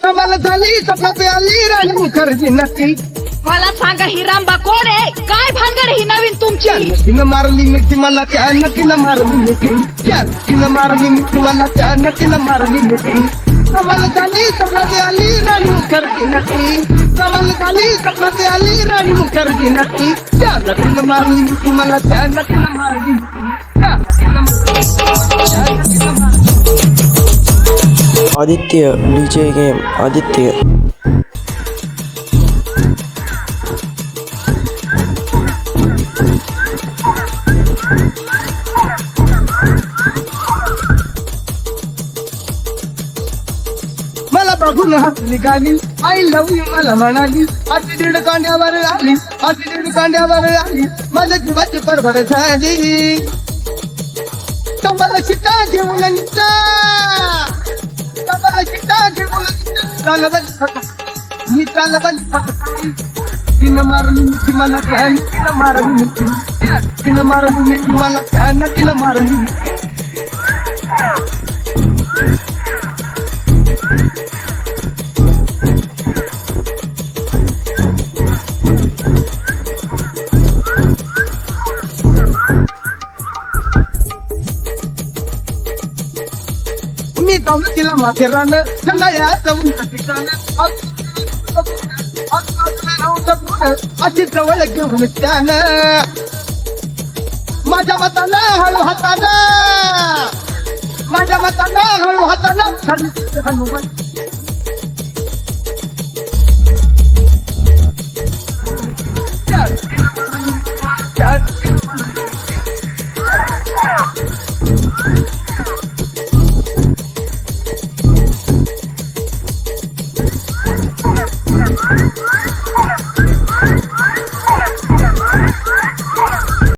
कमाल झाली स्वप्नात आली राणी मुखर्जी नक्की मला सांगा ही रामबा कोण आहे काय भानगड ही नवीन तुमची नक्कीनं मारली मिठी मला त्या नक्कीनं मारली मिठी त्या नक्कीनं मारली मिठी मला त्या नक्कीनं मारली मिठी कमाल झाली स्वप्नात आली राणी मुखर्जी नक्की कमाल झाली स्वप्नात आली राणी मुखर्जी नक्की त्या नक्कीनं मारली मिठी मला त्या नक्कीनं मारली त्या नक्कीनं मारली आदित्य डीजे गेम आदित्य मला बघून हसली गाली आय लव्ह यू मला म्हणाली अशी दीड कांड्यावर आली अशी दीड कांड्यावर आली माझ्या जीवाची परभर झाली तुम्हाला शिटा घेऊन निघता तुम्हाला शिटा घेऊन मी चालबन तिनं मारली मिठी मला फॅन तिनं मारली मिठी तिनं मारली मिठी मला फॅन तिनं मारली मी जाऊन तिला माथेरानं थंडा या जाऊन अशी जवळ घेऊन त्यानं माझ्या मतानं हळू हातानं माझ्या मतानं हळू हातानं